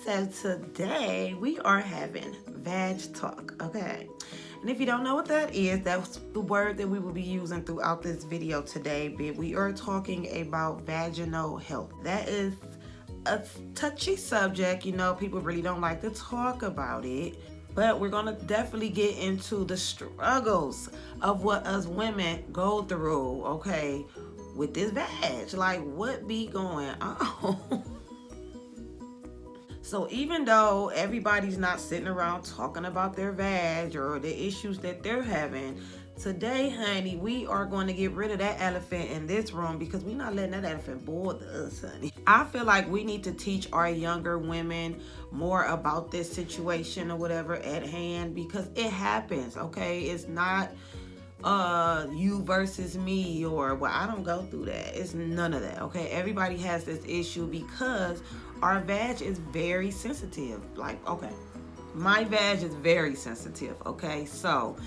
so today we are having vag talk, okay? And if you don't know what that is, that's the word that we will be using throughout this video today. But we are talking about vaginal health. That is a touchy subject, you know, people really don't like to talk about it. But we're gonna definitely get into the struggles of what us women go through, okay, with this vag. Like, what be going on? So even though everybody's not sitting around talking about their vag or the issues that they're having, today, honey, we are going to get rid of that elephant in this room because we're not letting that elephant bother us, honey. I feel like we need to teach our younger women more about this situation or whatever at hand because it happens, okay? It's not you versus me or, well, I don't go through that. It's none of that, okay? Everybody has this issue because our vag is very sensitive. Like, okay, my vag is very sensitive, okay? So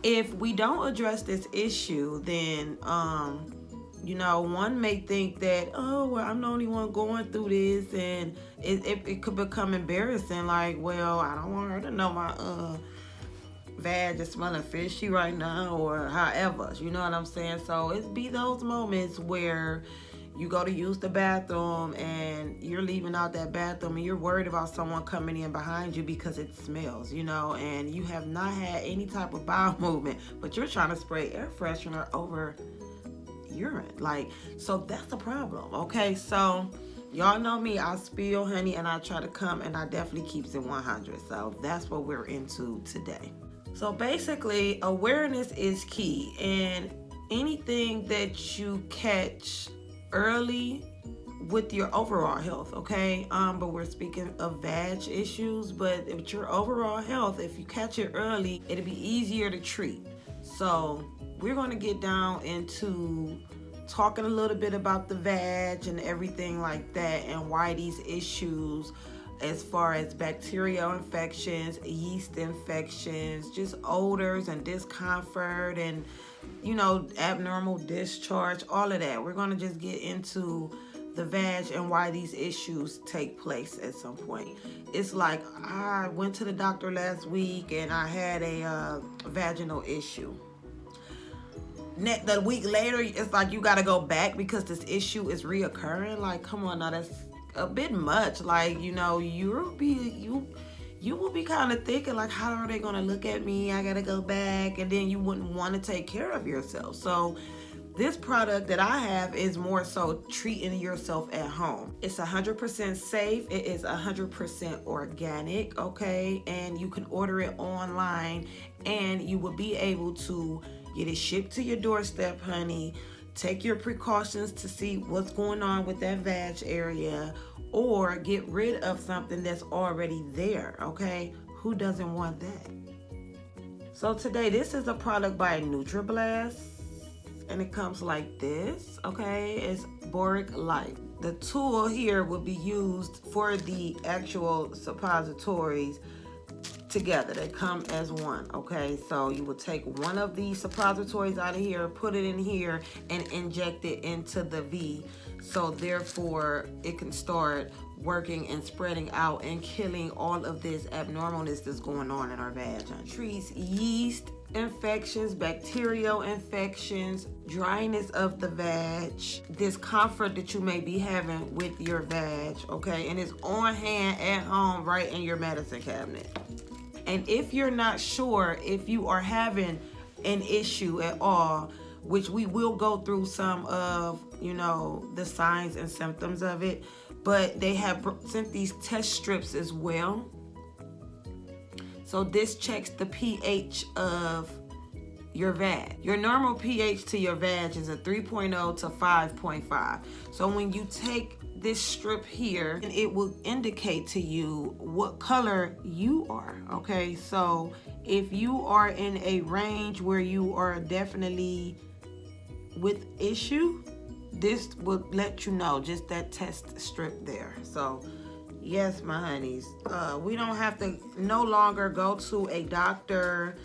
if we don't address this issue, then you know, one may think that, oh, well, I'm the only one going through this, and it could become embarrassing. Like, well, I don't want her to know my vag is smelling fishy right now, or however, you know what I'm saying? So it be those moments where you go to use the bathroom and you're leaving out that bathroom and you're worried about someone coming in behind you because it smells, you know, and you have not had any type of bowel movement, but you're trying to spray air freshener over urine. Like, so that's a problem, okay? So y'all know me, I spill, honey, and I try to come, and I definitely keeps it 100. So that's what we're into today. So basically, awareness is key, and anything that you catch early with your overall health, okay? But we're speaking of vag issues, but with your overall health, if you catch it early, it'll be easier to treat. So we're going to get down into talking a little bit about the vag and everything like that, and why these issues as far as bacterial infections, yeast infections, just odors and discomfort, and, you know, abnormal discharge, all of that. We're going to just get into the vag and why these issues take place at some point. It's like, I went to the doctor last week and I had a vaginal issue. The week later, it's like you got to go back because this issue is reoccurring. Like, come on now, that's a bit much. Like, you know, you will be kind of thinking, like, how are they going to look at me? I got to go back. And then you wouldn't want to take care of yourself. So this product that I have is more so treating yourself at home. It's 100% safe. It is 100% organic, okay? And you can order it online, and you will be able to get it shipped to your doorstep, honey. Take your precautions to see what's going on with that vag area, or get rid of something that's already there, okay? Who doesn't want that? So today, this is a product by NutraBlast, and it comes like this, okay? It's Boric Life. The tool here will be used for the actual suppositories together. They come as one, okay? So you will take one of these suppositories out of here, put it in here, and inject it into the V. So therefore, it can start working and spreading out and killing all of this abnormalness that's going on in our vag. Treats yeast infections, bacterial infections, dryness of the vag, discomfort that you may be having with your vag, okay? And it's on hand at home, right in your medicine cabinet. And if you're not sure if you are having an issue at all, which we will go through some of, you know, the signs and symptoms of it, but they have sent these test strips as well. So this checks the pH of your vag. Your normal pH to your vag is a 3.0 to 5.5. So when you take this strip here, and it will indicate to you what color you are, okay? So if you are in a range where you are definitely with issue, this will let you know, just that test strip there. So yes, my honeys, we don't have to no longer go to a doctor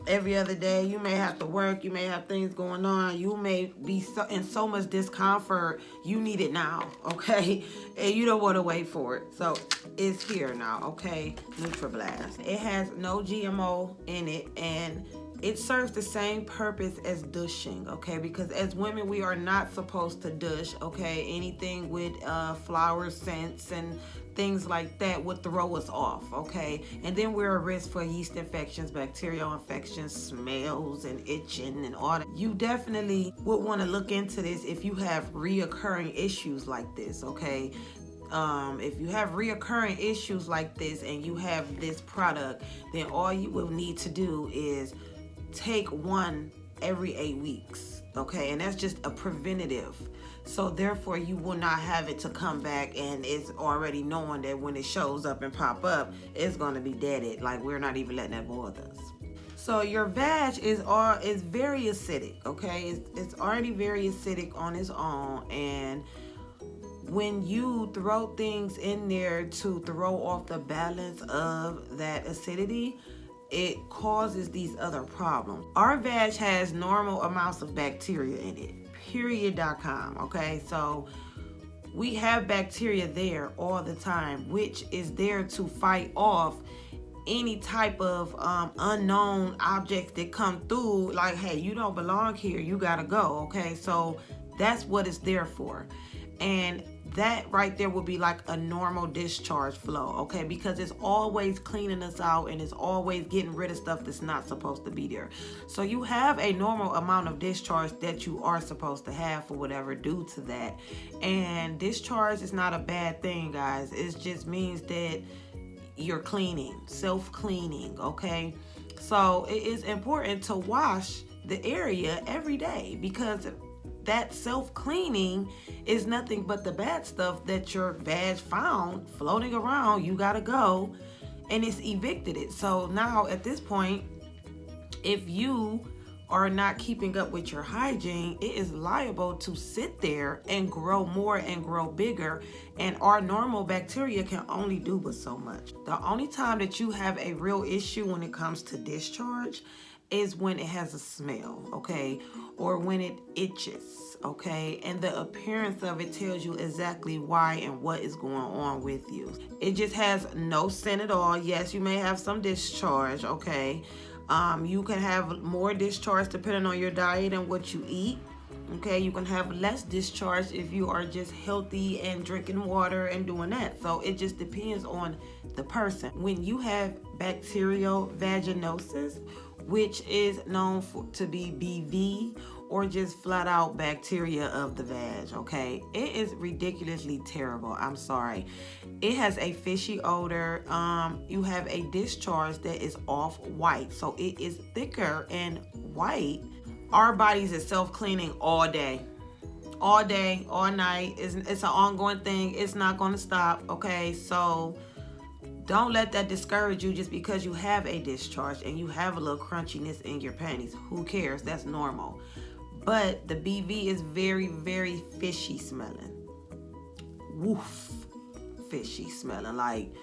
every other day. You may have to work. You may have things going on. You may be in so much discomfort. You need it now, okay? And you don't want to wait for it. So it's here now, okay? NutraBlast. It has no GMO in it, and it serves the same purpose as douching, okay? Because as women, we are not supposed to douche, okay? Anything with flower scents and things like that would throw us off, okay? And then we're at risk for yeast infections, bacterial infections, smells, and itching and all that. You definitely would want to look into this if you have reoccurring issues like this, okay? If you have reoccurring issues like this and you have this product, then all you will need to do is take one every 8 weeks, okay? And that's just a preventative. So therefore you will not have it to come back and it's already knowing that when it shows up and pop up, it's going to be deaded. Like, we're not even letting that bother us. So your vag is very acidic, okay? It's already very acidic on its own, and when you throw things in there to throw off the balance of that acidity, it causes these other problems. Our vag has normal amounts of bacteria in it, period.com, okay? So we have bacteria there all the time, which is there to fight off any type of unknown objects that come through, like, hey, you don't belong here, you gotta go, okay? So that's what it's there for. And that right there will be like a normal discharge flow, okay? Because it's always cleaning us out and it's always getting rid of stuff that's not supposed to be there. So you have a normal amount of discharge that you are supposed to have for whatever due to that. And discharge is not a bad thing, guys. It just means that you're cleaning, self-cleaning, okay? So it is important to wash the area every day, because that self-cleaning is nothing but the bad stuff that your vag found floating around. You gotta go, and it's evicted it. So now at this point, if you are not keeping up with your hygiene, it is liable to sit there and grow more and grow bigger, and our normal bacteria can only do but so much. The only time that you have a real issue when it comes to discharge is when it has a smell, okay? Or when it itches, okay? And the appearance of it tells you exactly why and what is going on with you. It just has no scent at all. Yes, you may have some discharge, okay? You can have more discharge depending on your diet and what you eat. Okay, you can have less discharge if you are just healthy and drinking water and doing that. So it just depends on the person. When you have bacterial vaginosis, which is known to be BV, or just flat out bacteria of the vag, okay? It is ridiculously terrible. I'm sorry. It has a fishy odor. You have a discharge that is off white. So it is thicker and white. Our bodies is self-cleaning all day, all night. It's an ongoing thing. It's not going to stop, okay? So don't let that discourage you just because you have a discharge and you have a little crunchiness in your panties. Who cares? That's normal. But the BV is very, very fishy smelling. Woof. Fishy smelling. Like,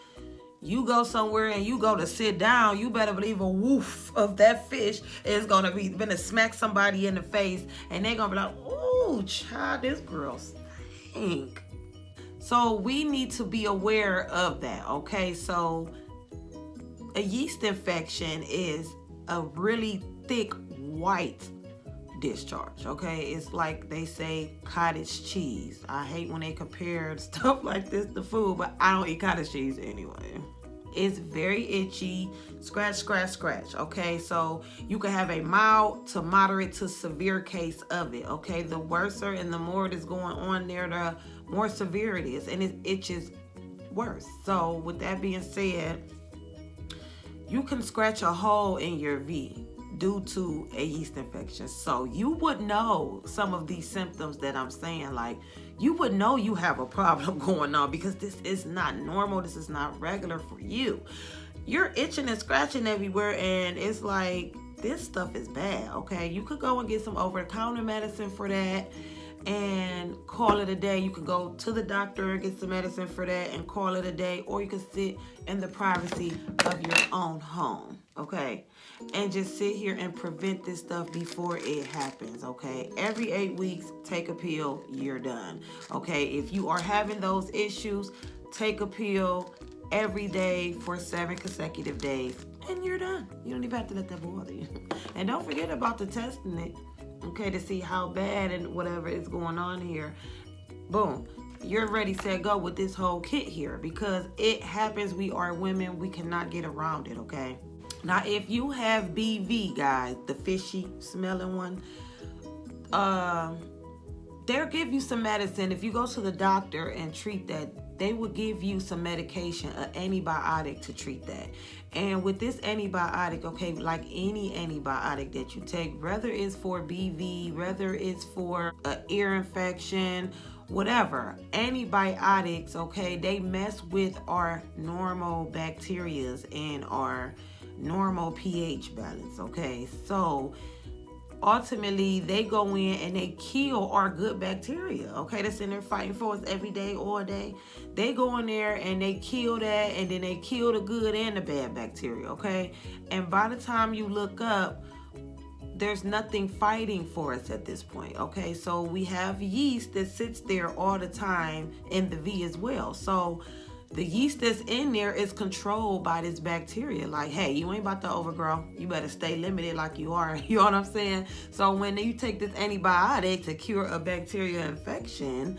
you go somewhere and you go to sit down, you better believe a woof of that fish is gonna smack somebody in the face, and they're gonna be like, "Ooh, child, this girl stink." So we need to be aware of that, okay? So a yeast infection is a really thick white discharge, okay? It's like they say cottage cheese. I hate when they compare stuff like this to food, but I don't eat cottage cheese anyway. It's very itchy, scratch, okay? So you can have a mild to moderate to severe case of it, okay? The worser and the more that's going on there, the more severe it is, and it itches worse. So with that being said, you can scratch a hole in your V due to a yeast infection. So you would know some of these symptoms that I'm saying, like, you would know you have a problem going on, because this is not normal. This is not regular for you. You're itching and scratching everywhere, and it's like, this stuff is bad, okay? You could go and get some over-the-counter medicine for that and call it a day. You could go to the doctor and get some medicine for that and call it a day, or you could sit in the privacy of your own home. okay? And just sit here and prevent this stuff before it happens, okay? Every 8 weeks, take a pill, you're done, okay? If you are having those issues, take a pill every day for 7 consecutive days, and you're done. You don't even have to let that bother you. And don't forget about the testing it, okay, to see how bad and whatever is going on here. Boom. You're ready, set, go with this whole kit here, because it happens. We are women. We cannot get around it, okay? Now, if you have BV, guys, the fishy smelling one, they'll give you some medicine. If you go to the doctor and treat that, they will give you some medication, an antibiotic to treat that. And with this antibiotic, okay, like any antibiotic that you take, whether it's for BV, whether it's for an ear infection, whatever, antibiotics, okay, they mess with our normal bacterias and our normal pH balance, okay? So ultimately, they go in and they kill our good bacteria, okay? That's in there fighting for us every day, all day. They go in there and they kill that, and then they kill the good and the bad bacteria, okay? And by the time you look up, there's nothing fighting for us at this point, okay? So we have yeast that sits there all the time in the V as well. So the yeast that's in there is controlled by this bacteria. Like, hey, you ain't about to overgrow. You better stay limited like you are. You know what I'm saying? So when you take this antibiotic to cure a bacterial infection,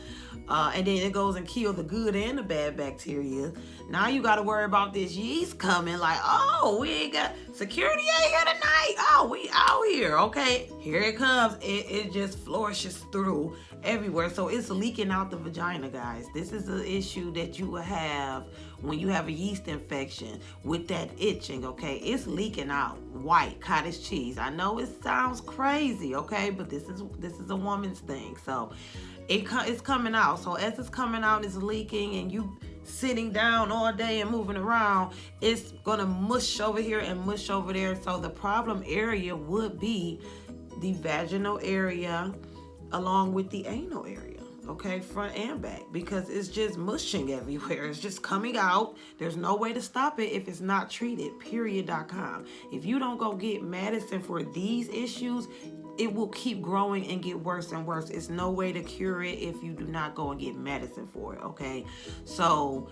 and then it goes and kills the good and the bad bacteria, now you got to worry about this yeast coming. Like, oh, we ain't got security ain't here tonight. Oh, we out here. Okay, here it comes. It just flourishes through everywhere. So it's leaking out the vagina, guys. This is an issue that you will have when you have a yeast infection with that itching, okay? It's leaking out white cottage cheese. I know it sounds crazy, okay, but this is a woman's thing. So it's coming out. So as it's coming out, it's leaking, and you sitting down all day and moving around, it's gonna mush over here and mush over there. So the problem area would be the vaginal area along with the anal area, okay, front and back, because it's just mushing everywhere. It's just coming out. There's no way to stop it if it's not treated, period.com. If you don't go get medicine for these issues, it will keep growing and get worse and worse. It's no way to cure it if you do not go and get medicine for it, okay? So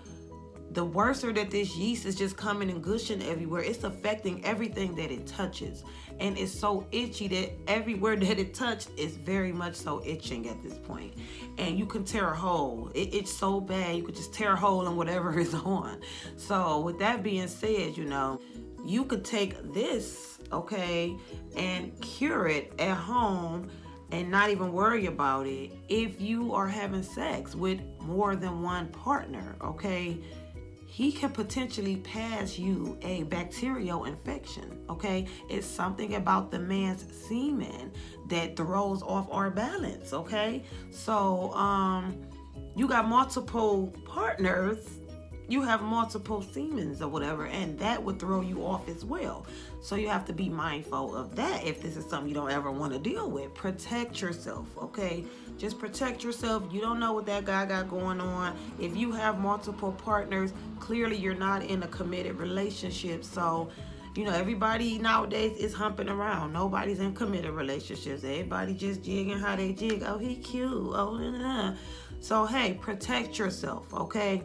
the worser that this yeast is just coming and gushing everywhere, it's affecting everything that it touches. And it's so itchy that everywhere that it touched is very much so itching at this point. And you can tear a hole. It's so bad, you could just tear a hole in whatever is on. So with that being said, you could take this, okay, and cure it at home and not even worry about it if you are having sex with more than one partner, okay? He can potentially pass you a bacterial infection, okay? It's something about the man's semen that throws off our balance, okay? So, you got multiple partners, you have multiple semens or whatever, and that would throw you off as well. So you have to be mindful of that if this is something you don't ever want to deal with. Protect yourself, okay? Just protect yourself. You don't know what that guy got going on. If you have multiple partners, clearly you're not in a committed relationship. So, everybody nowadays is humping around. Nobody's in committed relationships. Everybody just jigging how they jig. Oh, he cute. Oh, nah. So, hey, protect yourself, okay?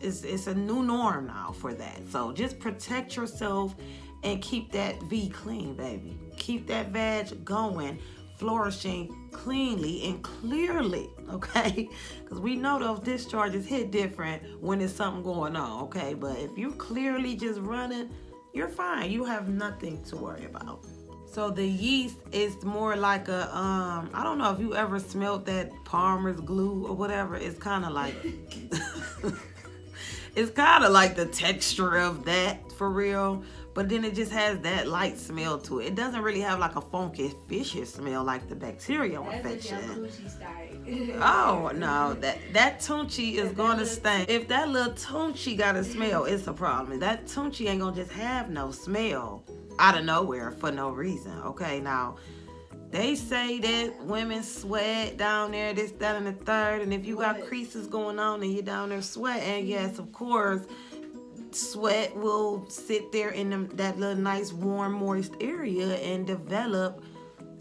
It's a new norm now for that. So just protect yourself and keep that V clean, baby. Keep that vag going, flourishing cleanly and clearly, okay? Because we know those discharges hit different when there's something going on, okay? But if you're clearly just running, you're fine. You have nothing to worry about. So the yeast is more like a, I don't know if you ever smelled that Palmer's glue or whatever. It's kind of like... It's kind of like the texture of that, for real. But then it just has that light smell to it. It doesn't really have like a funky, fishy smell like the bacterial infection. Oh, no. That tunchi is going to stink. If that little tunchi got a smell, it's a problem. That tunchi ain't going to just have no smell out of nowhere for no reason. Okay, now... They say that women sweat down there, this, that, and the third. And if you got creases going on and you're down there sweating, yes, of course, sweat will sit there in that little nice warm moist area and develop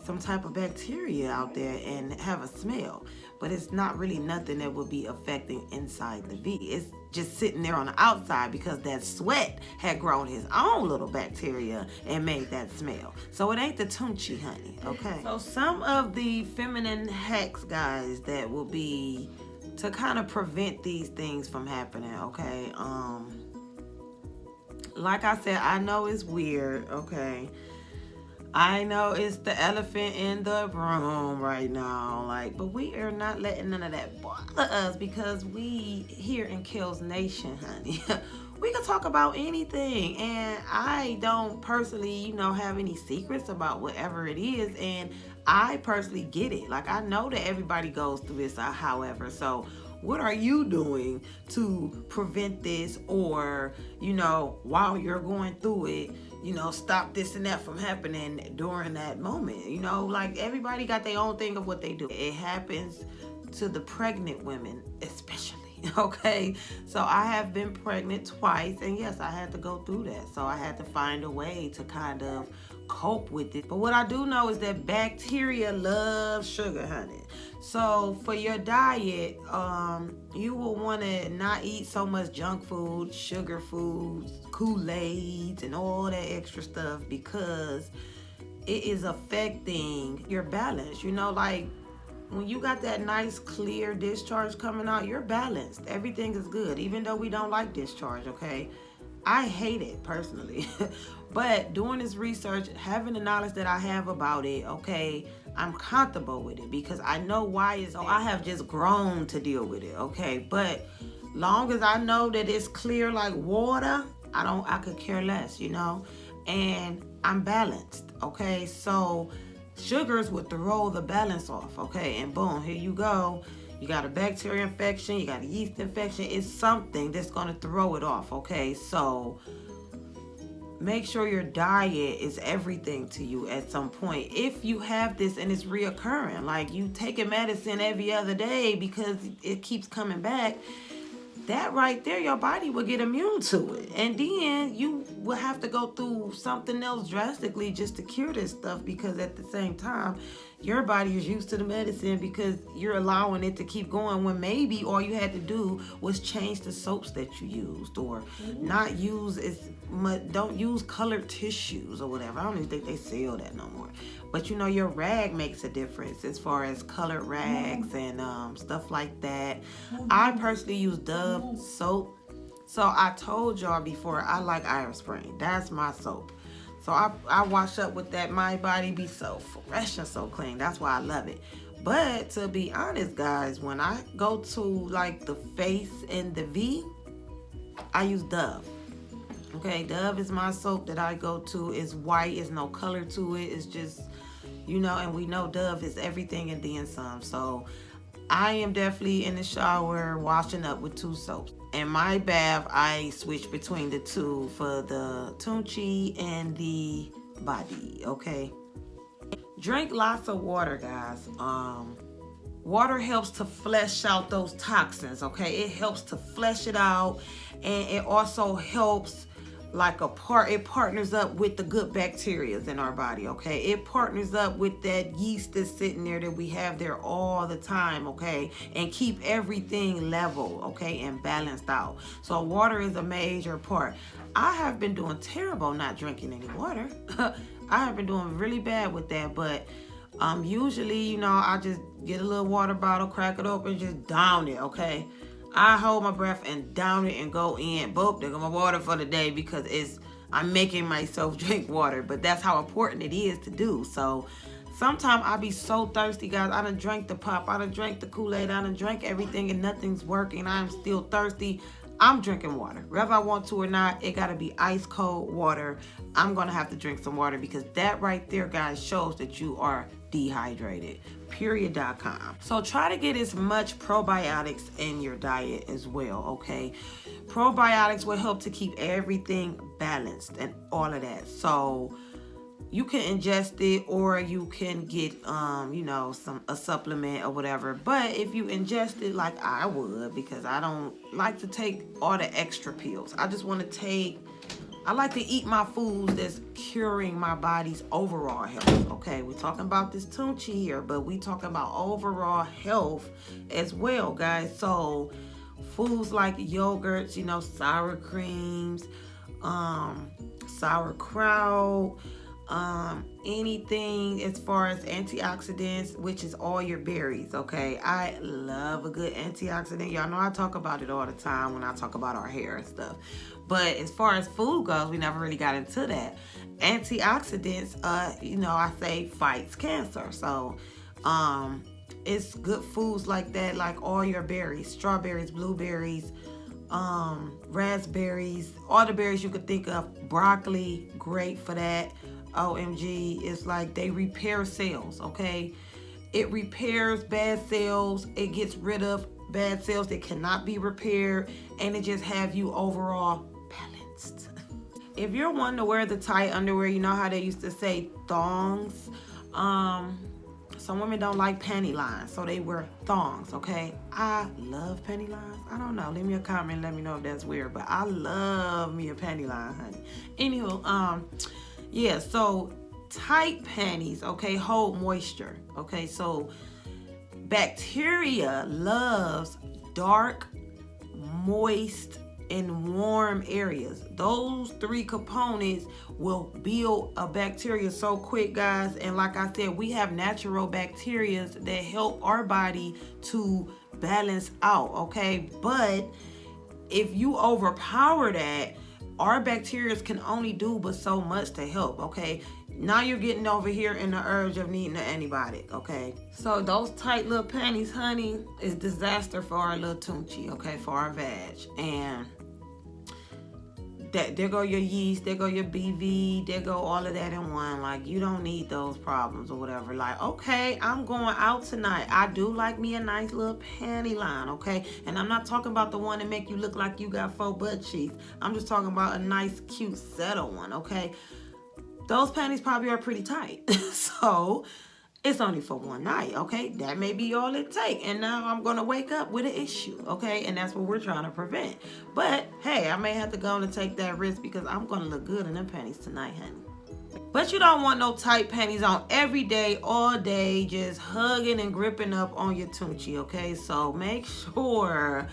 some type of bacteria out there and have a smell. But it's not really nothing that would be affecting inside the V. It's just sitting there on the outside because that sweat had grown his own little bacteria and made that smell. So it ain't the tunchi, honey, okay? So some of the feminine hacks, guys, that will be to kind of prevent these things from happening, okay? Like I said, I know it's weird, okay? I know it's the elephant in the room right now, but we are not letting none of that bother us because we here in Kells Nation, honey, we can talk about anything. And I don't personally, have any secrets about whatever it is. And I personally get it. I know that everybody goes through this, however. So what are you doing to prevent this, or, while you're going through it, stop this and that from happening during that moment? Everybody got their own thing of what they do. It happens to the pregnant women, especially. Okay, so I have been pregnant twice, and yes, I had to go through that. So I had to find a way to kind of cope with it. But what I do know is that bacteria love sugar, honey. So for your diet, you will want to not eat so much junk food, sugar foods, Kool-Aids, and all that extra stuff, because it is affecting your balance. When you got that nice clear discharge coming out, you're balanced. Everything is good, even though we don't like discharge, okay? I hate it personally. But doing this research, having the knowledge that I have about it, okay, I'm comfortable with it because I know why it's. So I have just grown to deal with it, okay? But long as I know that it's clear like water, I could care less, and I'm balanced, okay? So sugars would throw the balance off, okay? And boom, here you go. You got a bacteria infection, you got a yeast infection. It's something that's going to throw it off, okay? So make sure your diet is everything to you at some point. If you have this and it's reoccurring, you taking medicine every other day because it keeps coming back, that right there, your body will get immune to it. And then you will have to go through something else drastically just to cure this stuff, because at the same time, your body is used to the medicine because you're allowing it to keep going, when maybe all you had to do was change the soaps that you used, or not use as much, don't use colored tissues or whatever. I don't even think they sell that no more. But your rag makes a difference as far as colored rags and stuff like that. I personally use Dove soap. So I told y'all before, I like Iris Spring. That's my soap. So I wash up with that. My body be so fresh and so clean. That's why I love it. But to be honest, guys, when I go to the face and the V, I use Dove. Okay, Dove is my soap that I go to. It's white. It's no color to it. It's just, and we know Dove is everything and then some. So I am definitely in the shower washing up with 2 soaps. In my bath, I switch between the 2 for the tunchi and the body, okay? Drink lots of water, guys. Water helps to flush out those toxins, okay? It helps to flush it out, and it also helps it partners up with the good bacteria in our body, okay? It partners up with that yeast that's sitting there that we have there all the time, okay? And keep everything level, okay, and balanced out. So water is a major part. I have been doing terrible not drinking any water. I have been doing really bad with that, but usually, I just get a little water bottle, crack it open, just down it, okay? I hold my breath and down it and go in. Boop, there go my water for the day, because I'm making myself drink water. But that's how important it is to do. So sometimes I be so thirsty, guys. I done drank the pop, I done drank the Kool-Aid, I done drank everything, and nothing's working. I'm still thirsty. I'm drinking water. Whether I want to or not, it gotta be ice cold water. I'm gonna have to drink some water, because that right there, guys, shows that you are dehydrated. Period.com. So try to get as much probiotics in your diet as well, okay? Probiotics will help to keep everything balanced and all of that. So you can ingest it, or you can get you know, a supplement or whatever. But if you ingest it, like I would, because I don't like to take all the extra pills. I like to eat my foods that's curing my body's overall health. Okay, we're talking about this tunchi here, but we talking about overall health as well, guys. So foods like yogurts, you know, sour creams, sauerkraut, anything as far as antioxidants, which is all your berries. Okay, I love a good antioxidant. Y'all know I talk about it all the time when I talk about our hair and stuff. But as far as food goes, we never really got into that. Antioxidants, you know, I say fights cancer. So it's good foods like that, like all your berries, strawberries, blueberries, raspberries, all the berries you could think of. Broccoli, great for that. OMG, it's like they repair cells. Okay, it repairs bad cells. It gets rid of bad cells that cannot be repaired, and it just have you overall balanced. If you're one to wear the tight underwear, you know how they used to say thongs. Some women don't like panty lines, so they wear thongs. Okay, I love panty lines. I don't know, leave me a comment, let me know if that's weird, but I love me a panty line, honey. Anywho, yeah, so tight panties, okay, hold moisture. Okay, so bacteria loves dark, moist, and warm areas. Those three components will build a bacteria so quick, guys. And like I said, we have natural bacteria that help our body to balance out. Okay, but if you overpower that, our bacteria can only do but so much to help. Okay, now you're getting over here in the urge of needing an antibiotic. Okay, so those tight little panties, honey, is disaster for our little tunchi. Okay, for our vag. And that there go your yeast, there go your BV, there go all of that in one. Like, you don't need those problems or whatever. Like, okay, I'm going out tonight. I do like me a nice little panty line. Okay, and I'm not talking about the one that make you look like you got 4 butt cheeks. I'm just talking about a nice cute settle one. Okay, those panties probably are pretty tight. So it's only for one night. Okay, that may be all it takes. And now I'm going to wake up with an issue. Okay, and that's what we're trying to prevent. But hey, I may have to go and take that risk because I'm going to look good in them panties tonight, honey. But you don't want no tight panties on every day, all day, just hugging and gripping up on your tunchi. Okay, so make sure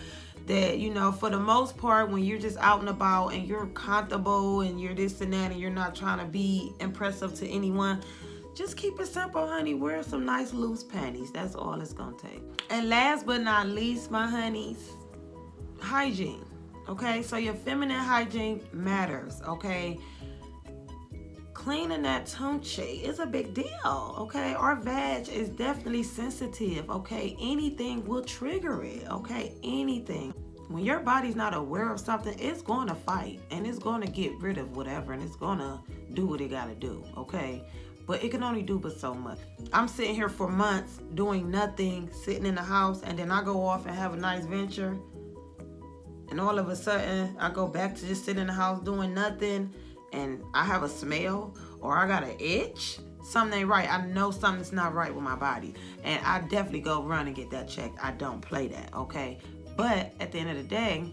that, you know, for the most part, when you're just out and about and you're comfortable and you're this and that and you're not trying to be impressive to anyone, just keep it simple, honey. Wear some nice loose panties. That's all it's gonna take. And last but not least, my honeys, hygiene. Okay, so your feminine hygiene matters. Okay, cleaning that tunchi is a big deal. Okay, our vag is definitely sensitive. Okay, anything will trigger it. Okay, anything. When your body's not aware of something, it's going to fight and it's going to get rid of whatever, and it's going to do what it got to do. Okay, but it can only do but so much. I'm sitting here for months doing nothing, sitting in the house, and then I go off and have a nice venture, and all of a sudden I go back to just sitting in the house doing nothing, and I have a smell or I got an itch. Something ain't right. I know something's not right with my body, and I definitely go run and get that checked. I don't play that. Okay, but at the end of the day,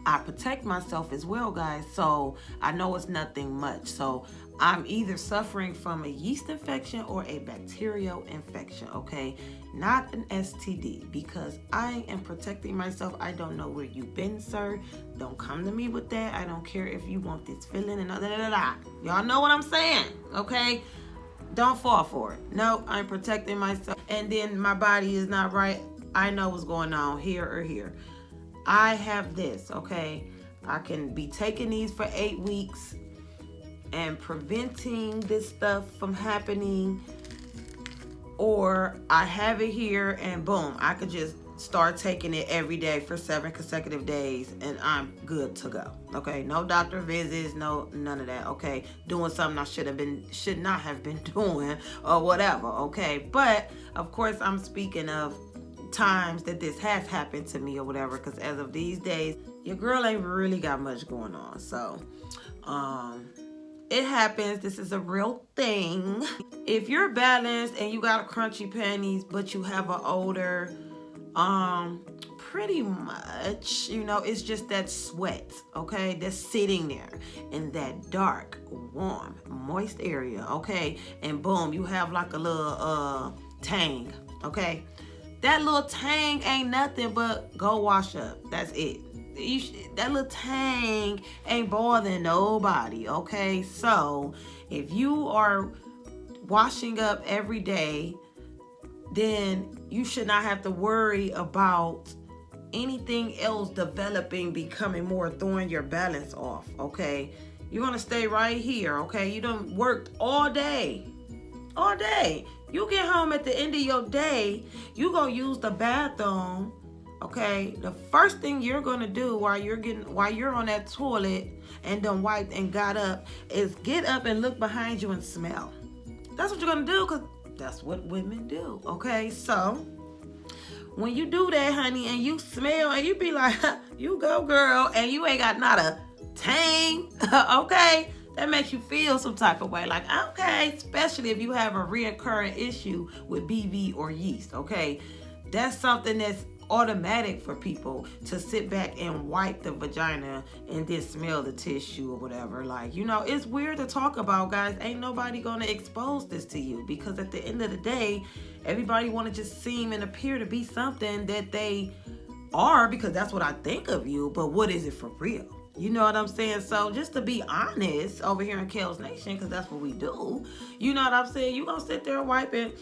I protect myself as well, guys. So I know it's nothing much. So I'm either suffering from a yeast infection or a bacterial infection, okay? Not an STD, because I am protecting myself. I don't know where you've been, sir. Don't come to me with that. I don't care if you want this feeling and da. Y'all know what I'm saying, okay? Don't fall for it. No, I'm protecting myself. And then my body is not right. I know what's going on here or here. I have this, okay? I can be taking these for 8 weeks and preventing this stuff from happening, or I have it here and boom, I could just start taking it every day for 7 consecutive days and I'm good to go. Okay, no doctor visits, no none of that. Okay, doing something I should not have been doing or whatever. Okay, but of course I'm speaking of times that this has happened to me or whatever, because as of these days, your girl ain't really got much going on. So It happens. This is a real thing. If you're balanced and you got crunchy panties, but you have an odor, pretty much, it's just that sweat, okay, that's sitting there in that dark, warm, moist area, okay, and boom, you have like a little tang, okay. That little tang ain't nothing but go wash up. That's it. That little tang ain't bothering nobody, okay? So if you are washing up every day, then you should not have to worry about anything else developing, becoming more, throwing your balance off, okay? You're gonna stay right here, okay? You done worked all day. You get home at the end of your day, you gonna use the bathroom, okay? The first thing you're gonna do while you're on that toilet and done wiped and got up is get up and look behind you and smell. That's what you're gonna do, because that's what women do, okay? So when you do that, honey, and you smell and you be like, you go girl, and you ain't got not a tang, okay? That makes you feel some type of way, like, okay, especially if you have a recurrent issue with BV or yeast, okay? That's something that's automatic for people to sit back and wipe the vagina and then smell the tissue or whatever. Like, it's weird to talk about, guys. Ain't nobody gonna expose this to you, because at the end of the day, everybody want to just seem and appear to be something that they are, because that's what I think of you, but what is it for real? You know what I'm saying? So just to be honest over here in Kells Nation, because that's what we do, you know what I'm saying? You gonna sit there and wipe it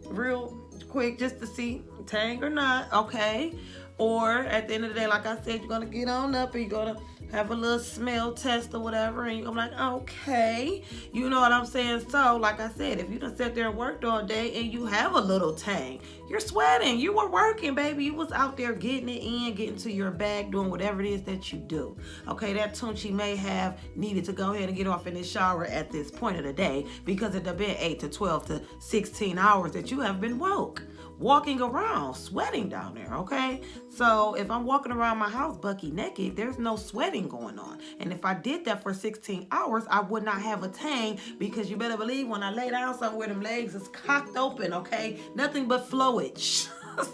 real quick just to see tang or not, okay? Or at the end of the day, like I said, you're gonna get on up and you're gonna have a little smell test or whatever, and you're gonna be like, okay, you know what I'm saying? So like I said, if you done sat there and worked all day and you have a little tang, you're sweating, you were working, baby. You was out there getting it in, getting to your bag, doing whatever it is that you do, okay? That tunchi may have needed to go ahead and get off in the shower at this point of the day, because it have been 8 to 12 to 16 hours that you have been woke, walking around, sweating down there, okay? So if I'm walking around my house bucky naked, there's no sweating going on. And if I did that for 16 hours, I would not have a tang, because you better believe when I lay down somewhere, them legs is cocked open, okay? Nothing but flowage.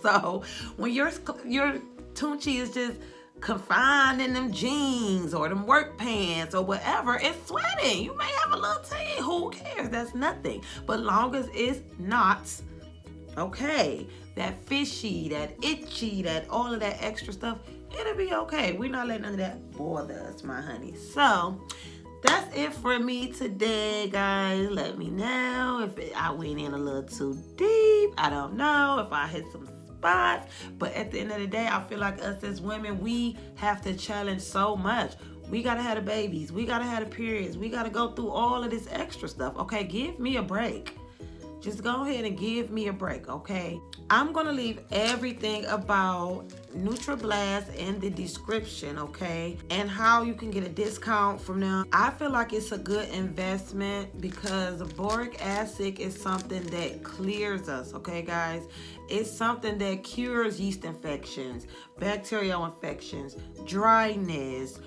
So when your tunchi is just confined in them jeans or them work pants or whatever, it's sweating. You may have a little tang. Who cares? That's nothing. But long as it's not, okay, that fishy, that itchy, that all of that extra stuff, it'll be okay. We're not letting none of that bother us, my honey. So that's it for me today, guys. Let me know if I went in a little too deep. I don't know if I hit some spots, but at the end of the day, I feel like us as women, we have to challenge so much. We gotta have the babies, we gotta have the periods, we gotta go through all of this extra stuff, okay? Give me a break. Just go ahead and give me a break, okay? I'm gonna leave everything about NutraBlast in the description, okay? And how you can get a discount from them. I feel like it's a good investment, because boric acid is something that clears us, okay, guys? It's something that cures yeast infections, bacterial infections, dryness,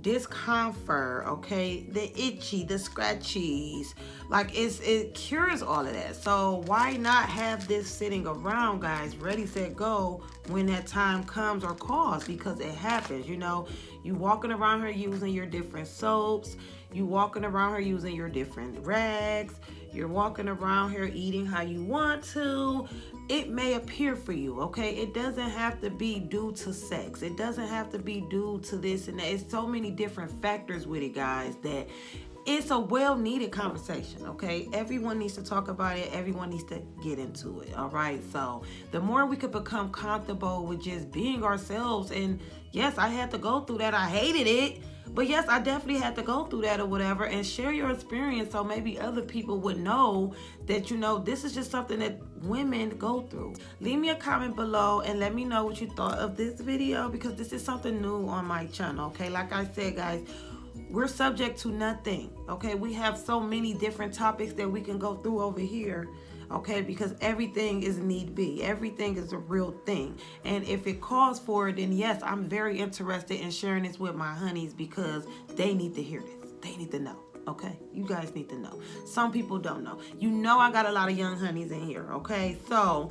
discomfort, okay, the itchy, the scratchies, like it cures all of that. So why not have this sitting around, guys, ready, set, go when that time comes or calls? Because it happens. You walking around here using your different soaps, you walking around here using your different rags, you're walking around here eating how you want to. It may appear for you, okay? It doesn't have to be due to sex. It doesn't have to be due to this and that. It's so many different factors with it, guys, that it's a well-needed conversation, okay? Everyone needs to talk about it. Everyone needs to get into it, all right? So the more we could become comfortable with just being ourselves, and yes, I had to go through that. I hated it. But yes, I definitely had to go through that or whatever, and share your experience so maybe other people would know that, this is just something that women go through. Leave me a comment below and let me know what you thought of this video, because this is something new on my channel, okay? Like I said, guys, we're subject to nothing, okay? We have so many different topics that we can go through over here, okay? Because everything is need be. Everything is a real thing. And if it calls for it, then yes, I'm very interested in sharing this with my honeys, because they need to hear this. they need to know. Okay, you guys need to know. Some people don't know. You know, I got a lot of young honeys in here. Okay, so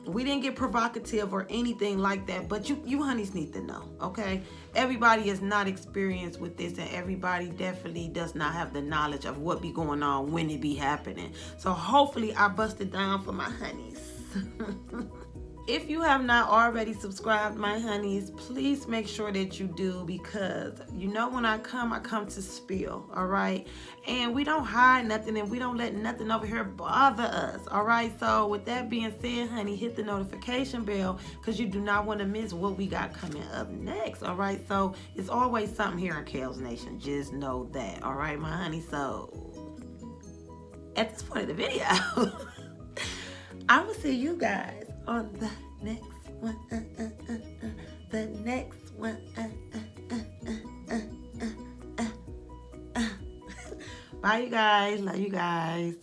we didn't get provocative or anything like that, but you honeys need to know. Okay, everybody is not experienced with this, and everybody definitely does not have the knowledge of what be going on when it be happening. So hopefully I busted down for my honeys. If you have not already subscribed, my honeys, please make sure that you do, because you know when I come to spill, all right? And we don't hide nothing, and we don't let nothing over here bother us, all right? So with that being said, honey, hit the notification bell, because you do not want to miss what we got coming up next, all right? So it's always something here in Kells Nation. Just know that, all right, my honey? So at this point of the video, I will see you guys on the next one. The next one. Bye, you guys. Love you guys.